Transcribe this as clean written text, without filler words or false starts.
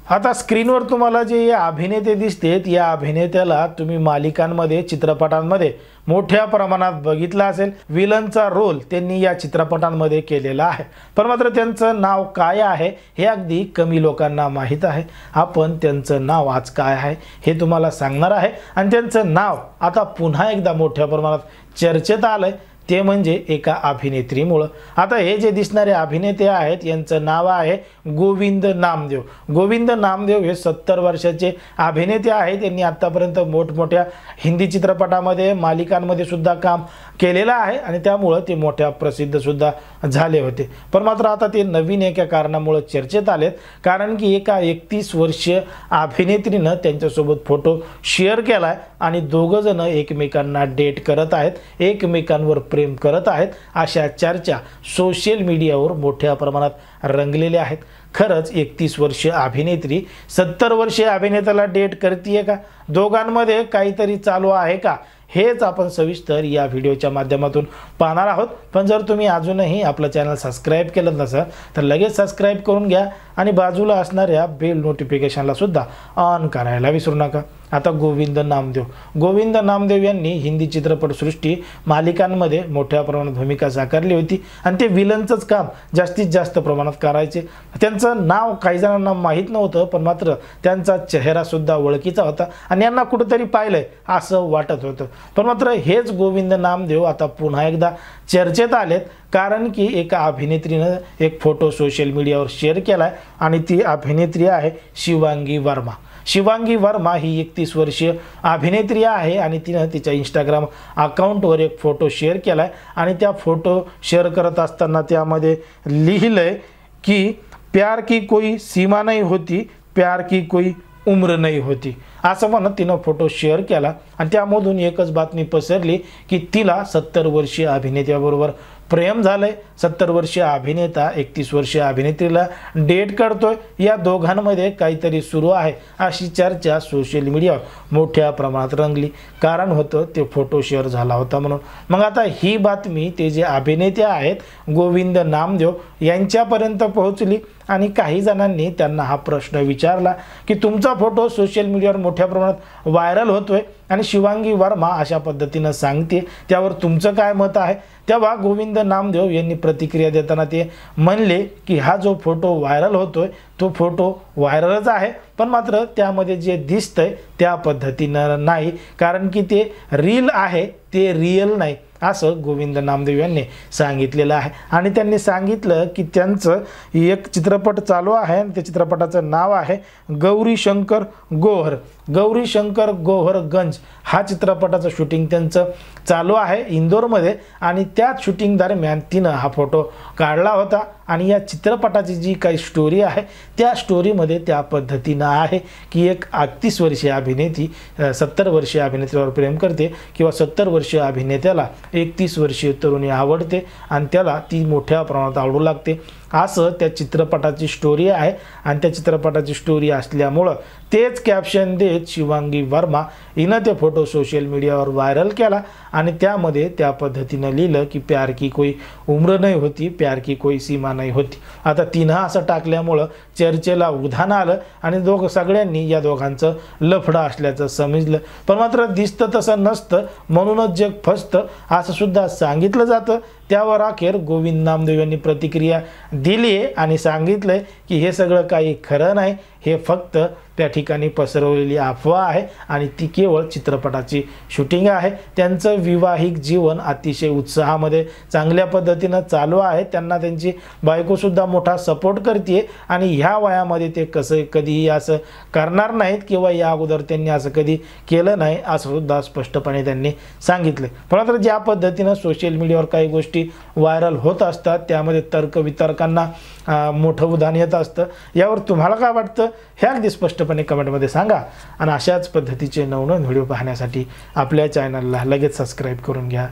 आता स्क्रीनवर तुम्हाला जे अभिनेते दिसतेत, या अभिनेत्याला तुम्ही मालिकांमध्ये, चित्रपटांमध्ये मोठ्या प्रमाणात बघितला असेल। विलनचा रोल त्यांनी या चित्रपटांमध्ये केलेला आहे, पण मात्र त्यांचं नाव काय आहे हे अगदी कमी लोकांना माहीत आहे। आपण त्यांचं नाव आज काय आहे हे तुम्हाला सांगणार आहे, आणि त्यांचं नाव आता पुन्हा एकदा मोठ्या प्रमाणात चर्चेत आलंय, ते म्हणजे एका अभिनेत्रीमुळे। आता हे जे दिसणारे अभिनेते आहेत यांचं नाव आहे गोविंद नामदेव। गोविंद नामदेव हे 70 वर्षाचे अभिनेते आहेत। त्यांनी आतापर्यंत मोठमोठ्या हिंदी चित्रपटामध्ये, मालिकांमध्ये सुद्धा काम केलेलं आहे, आणि त्यामुळे ते मोठ्या प्रसिद्ध सुद्धा झाले होते। पण मात्र आता ते नवीन एका कारणामुळे चर्चेत आलेत, कारण की एका 31 वर्षीय अभिनेत्रीनं त्यांच्यासोबत फोटो शेअर केलाय, आणि दोघं जण एकमेकांना डेट करत आहेत, एकमेकांवर प्रेम करत आहेत, अशा चर्चा सोशल मीडियावर मोठ्या प्रमाणात रंगलेल्या आहेत। खरंच 31 वर्षीय अभिनेत्री 70 वर्षीय अभिनेत्याला डेट करते का? दोघांमध्ये काहीतरी चालू आहे का? हेच आपण सविस्तर या व्हिडिओच्या माध्यमातून पाहणार आहोत। पण जर तुम्ही अजूनही आपलं चॅनल सबस्क्राइब केलं नसेल तर लगेच सबस्क्राइब करून घ्या, आणि बाजूला असणाऱ्या बेल नोटिफिकेशनला सुद्धा ऑन करायला विसरू नका। आता गोविंद नामदेव यांनी हिंदी चित्रपटसृष्टी, मालिकांमध्ये मोठ्या प्रमाणात भूमिका साकारली होती, आणि ते विलनचंच काम जास्तीत जास्त प्रमाणात करायचे। त्यांचं नाव काही जणांना माहीत नव्हतं, पण मात्र त्यांचा चेहरा सुद्धा ओळखीचा होता, आणि यांना कुठेतरी पाहिलंय असं वाटत होतं। पण मात्र हेच गोविंद नामदेव आता पुन्हा एकदा चर्चेत आलेत, कारण की एका अभिनेत्रीनं एक फोटो सोशल मीडियावर शेअर केलाय, आणि ती अभिनेत्री आहे शिवांगी वर्मा। शिवांगी वर्मा ही 31 वर्षीय अभिनेत्री आहे, आणि तिनं तिच्या इंस्टाग्राम अकाउंटवर एक फोटो शेअर केलाय, आणि त्या फोटो शेअर करत असताना त्यामध्ये लिहिलंय की प्यार की कोई सीमा नहीं होती, प्यार की कोई उम्र नहीं होती, असं म्हणत तिनं फोटो शेअर केला। आणि त्यामधून एकच बातमी पसरली की तिला 70 वर्षीय अभिनेत्याबरोबर प्रेम झालंय। 70 वर्षीय अभिनेता 31 वर्षीय अभिनेत्रीला डेट करतोय, या दोघांमध्ये काहीतरी सुरू आहे अशी चर्चा सोशल मीडियावर मोठ्या प्रमाणात रंगली। कारण होतं ते फोटो शेअर झाला होता म्हणून। मग आता ही बातमी ते जे अभिनेते आहेत गोविंद नामदेव यांच्यापर्यंत पोहोचली, आणि काही जणांनी त्यांना हा प्रश्न विचारला की तुमचा फोटो सोशल मीडियावर मोठ्या प्रमाणात व्हायरल होतोय, आणि शिवांगी वर्मा अशा पद्धतीनं सांगते, त्यावर तुमचं काय मत आहे? तेव्हा गोविंद नामदेव यांनी प्रतिक्रिया देताना ते म्हणले की हा जो फोटो व्हायरल होतोय तो फोटो व्हायरलच आहे, पण मात्र त्यामध्ये जे दिसतंय त्या पद्धतीनं नाही, कारण की ते रील आहे, ते रिअल नाही, असं गोविंद नामदेव यांनी सांगितलेलं आहे। आणि त्यांनी सांगितलं की त्यांचं एक चित्रपट चालू आहे, आणि त्या चित्रपटाचं नाव आहे गौरी शंकर गोहर गंज। हा चित्रपटाचं शूटिंग त्यांचं चालू आहे इंदोरमध्ये, आणि त्याच शूटिंग दरम्यान तिनं हा फोटो काढला होता। आणि या चित्रपटाची जी काही स्टोरी आहे त्या स्टोरीमध्ये त्या पद्धतीनं आहे की एक 31 वर्षीय अभिनेत्री 70 वर्षीय अभिनेत्रीवर प्रेम करते, किंवा 70 वर्षीय अभिनेत्याला 31 वर्षीय तरुणी आवडते, आणि त्याला ती मोठ्या प्रमाणात आवडू लागते, असं त्या चित्रपटाची स्टोरी आहे। आणि त्या चित्रपटाची स्टोरी असल्यामुळं तेच कॅप्शन देत शिवांगी वर्मा हिनं ते फोटो सोशल मीडियावर व्हायरल केला, आणि त्यामध्ये त्या पद्धतीनं लिहिलं की प्यार की कोई उम्र नहीं होती, प्यार की कोई सीमा नहीं होती। आता तिनं असं टाकल्यामुळं चर्चेला उधाण आलं, आणि सगळ्यांनी या दोघांचं लफडं असल्याचं समजलं। पण मात्र दिसतं तसं नसतं, म्हणूनच जग फसतं असं सुद्धा सांगितलं जातं। त्यावर अखेर गोविंद नामदेव यांनी प्रतिक्रिया दिली आहे, आणि सांगितलंय की हे सगळं काही खरं नाही, हे फक्त त्या ठिकाणी पसरवलेली अफवा आहे, आणि ती केवळ चित्रपटाची शूटिंग आहे। त्यांचं विवाहिक जीवन अतिशय उत्साहामध्ये चांगल्या पद्धतीनं चालू आहे, त्यांना त्यांची बायकोसुद्धा मोठा सपोर्ट करते, आणि ह्या वयामध्ये ते कधीही असं करणार नाहीत, किंवा या अगोदर त्यांनी असं कधी केलं नाही असं सुद्धा स्पष्टपणे त्यांनी सांगितलं। पण ज्या पद्धतीनं सोशल मीडियावर काही गोष्टी व्हायरल होत असतात त्यामध्ये तर्कवितर्कांना मोठं उधाण येत असतं। यावर तुम्हाला काय वाटतं हे अगदी स्पष्टपणे कमेंटमध्ये सांगा, आणि अशाच पद्धतीचे नवनवीन व्हिडिओ पाहण्यासाठी आपल्या चॅनलला लगेच सबस्क्राइब करून घ्या।